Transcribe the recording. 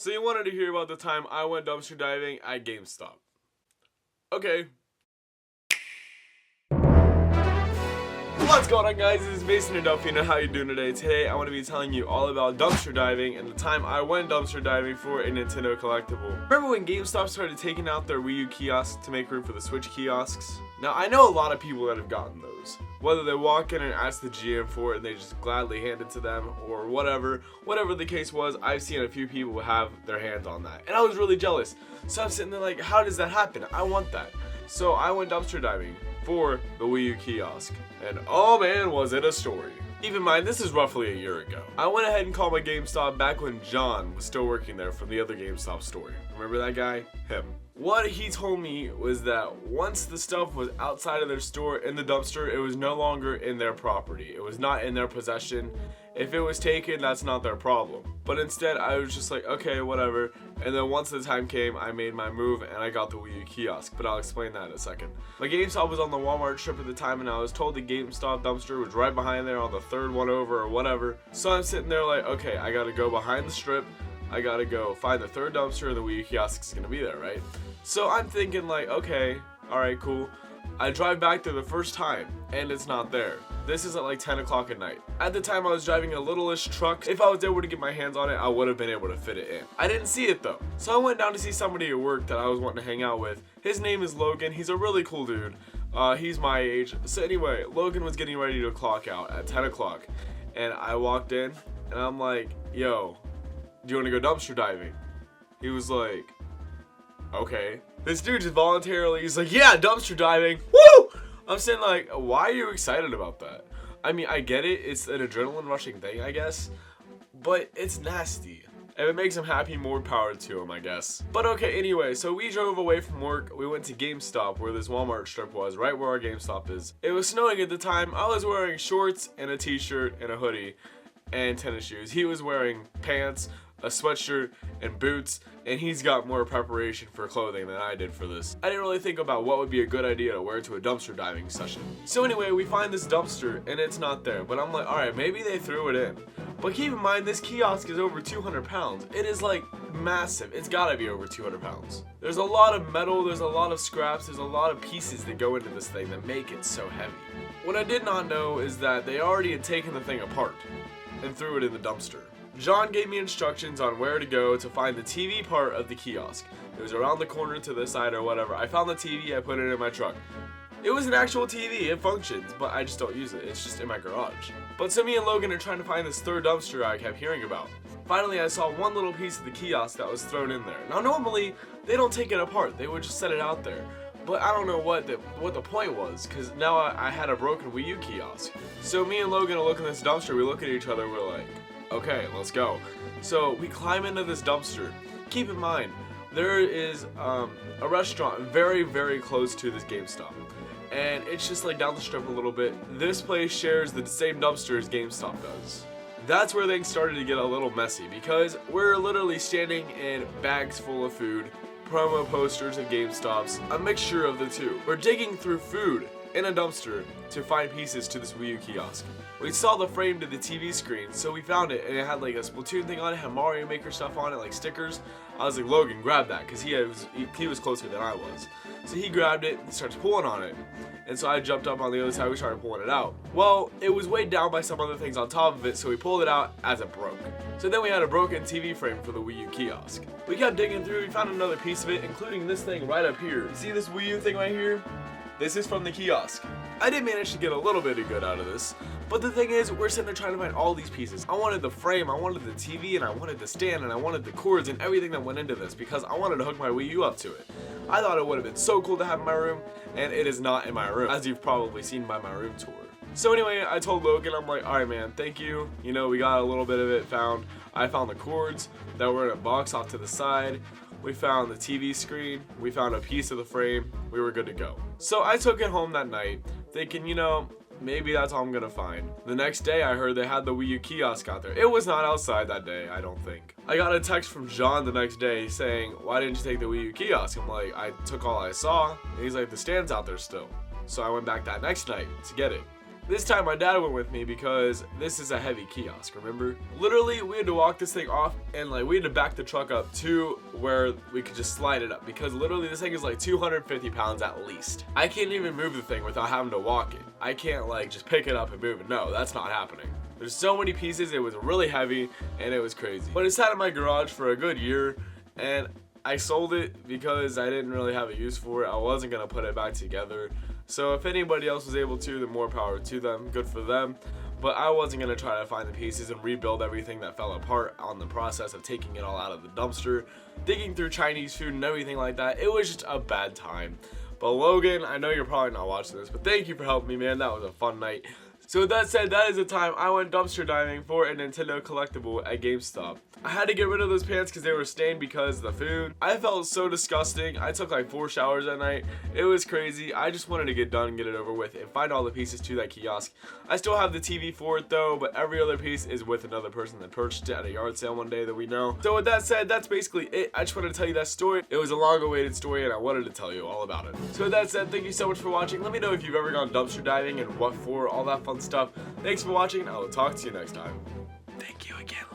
So you wanted to hear about the time I went dumpster diving at GameStop. Okay. What's going on, guys? This is Mason and Delphina. How you doing today? Today I want to be telling you all about dumpster diving and the time I went dumpster diving for a Nintendo collectible. Remember when GameStop started taking out their Wii U kiosks to make room for the Switch kiosks? Now I know a lot of people that have gotten those. Whether they walk in and ask the GM for it and they just gladly hand it to them or whatever the case was, I've seen a few people have their hands on that. And I was really jealous. So I'm sitting there like, how does that happen? I want that. So I went dumpster diving for the Wii U kiosk. And oh man, was it a story. Keep in mind, this is roughly a year ago. I went ahead and called my GameStop back when John was still working there from the other GameStop store. Remember that guy? Him. What he told me was that once the stuff was outside of their store in the dumpster, it was no longer in their property. It was not in their possession. If it was taken, that's not their problem. But instead, I was just like, okay, whatever. And then once the time came, I made my move and I got the Wii U kiosk. But I'll explain that in a second. My GameStop was on the Walmart strip at the time, and I was told the GameStop dumpster was right behind there on the third one over or whatever. So I'm sitting there like, okay, I gotta go behind the strip. I gotta go find the third dumpster, and the Wii U kiosk is gonna be there, right? So I'm thinking like, okay, alright, cool. I drive back there the first time, and it's not there. This is at like 10 o'clock at night. At the time I was driving a little-ish truck. If I was able to get my hands on it, I would have been able to fit it in. I didn't see it though. So I went down to see somebody at work that I was wanting to hang out with. His name is Logan. He's a really cool dude. He's my age. So anyway, Logan was getting ready to clock out at 10 o'clock. And I walked in, and I'm like, yo, do you want to go dumpster diving? He was like, okay. This dude just voluntarily, he's like, yeah, dumpster diving. Woo! I'm saying like, why are you excited about that? I mean, I get it. It's an adrenaline rushing thing, I guess. But it's nasty. If it makes him happy, more power to him, I guess. But okay, anyway, so we drove away from work. We went to GameStop, where this Walmart strip was, right where our GameStop is. It was snowing at the time. I was wearing shorts and a t-shirt and a hoodie and tennis shoes. He was wearing pants, a sweatshirt, and boots, and he's got more preparation for clothing than I did for this. I didn't really think about what would be a good idea to wear to a dumpster diving session. So anyway, we find this dumpster, and it's not there, but I'm like, alright, maybe they threw it in. But keep in mind, this kiosk is over 200 pounds. It is like massive. It's gotta be over 200 pounds. There's a lot of metal, there's a lot of scraps, there's a lot of pieces that go into this thing that make it so heavy. What I did not know is that they already had taken the thing apart and threw it in the dumpster. John gave me instructions on where to go to find the TV part of the kiosk. It was around the corner to the side or whatever. I found the TV, I put it in my truck. It was an actual TV, it functions, but I just don't use it. It's just in my garage. But so me and Logan are trying to find this third dumpster I kept hearing about. Finally, I saw one little piece of the kiosk that was thrown in there. Now normally, they don't take it apart, they would just set it out there. But I don't know what the point was, because now I had a broken Wii U kiosk. So me and Logan are looking at this dumpster, we look at each other, we're like, okay, let's go. So we climb into this dumpster. Keep in mind, there is a restaurant very, very close to this GameStop. And it's just like down the strip a little bit. This place shares the same dumpster as GameStop does. That's where things started to get a little messy, because we're literally standing in bags full of food, promo posters of GameStops, a mixture of the two. We're digging through food in a dumpster to find pieces to this Wii U kiosk. We saw the frame to the TV screen, so we found it, and it had like a Splatoon thing on it, had Mario Maker stuff on it, like stickers. I was like, Logan, grab that, because he was closer than I was. So he grabbed it and starts pulling on it. And so I jumped up on the other side, we started pulling it out. Well, it was weighed down by some other things on top of it, so we pulled it out as it broke. So then we had a broken TV frame for the Wii U kiosk. We kept digging through, we found another piece of it, including this thing right up here. You see this Wii U thing right here? This is from the kiosk. I did manage to get a little bit of good out of this, but the thing is, we're sitting there trying to find all these pieces. I wanted the frame, I wanted the TV, and I wanted the stand, and I wanted the cords and everything that went into this because I wanted to hook my Wii U up to it. I thought it would have been so cool to have in my room, and it is not in my room, as you've probably seen by my room tour. So anyway, I told Logan, I'm like, alright man, thank you. You know, we got a little bit of it found. I found the cords that were in a box off to the side. We found the TV screen, we found a piece of the frame, we were good to go. So I took it home that night, thinking, you know, maybe that's all I'm gonna find. The next day I heard they had the Wii U kiosk out there. It was not outside that day, I don't think. I got a text from John the next day saying, why didn't you take the Wii U kiosk? I'm like, I took all I saw. And he's like, the stand's out there still. So I went back that next night to get it. This time my dad went with me because this is a heavy kiosk, remember? Literally, we had to walk this thing off and like we had to back the truck up to where we could just slide it up because literally this thing is like 250 pounds at least. I can't even move the thing without having to walk it. I can't like just pick it up and move it. No, that's not happening. There's so many pieces, it was really heavy and it was crazy. But it sat in my garage for a good year and I sold it because I didn't really have a use for it. I wasn't gonna put it back together. So if anybody else was able to, then more power to them, good for them. But I wasn't gonna try to find the pieces and rebuild everything that fell apart on the process of taking it all out of the dumpster, digging through Chinese food and everything like that. It was just a bad time. But Logan, I know you're probably not watching this, but thank you for helping me, man. That was a fun night. So with that said, that is the time I went dumpster diving for a Nintendo collectible at GameStop. I had to get rid of those pants because they were stained because of the food. I felt so disgusting. I took like 4 showers that night. It was crazy. I just wanted to get done and get it over with and find all the pieces to that kiosk. I still have the TV for it though, but every other piece is with another person that purchased it at a yard sale one day that we know. So with that said, that's basically it. I just wanted to tell you that story. It was a long awaited story and I wanted to tell you all about it. So with that said, thank you so much for watching. Let me know if you've ever gone dumpster diving and what for, all that fun stuff. Thanks for watching. I will talk to you next time. Thank you again.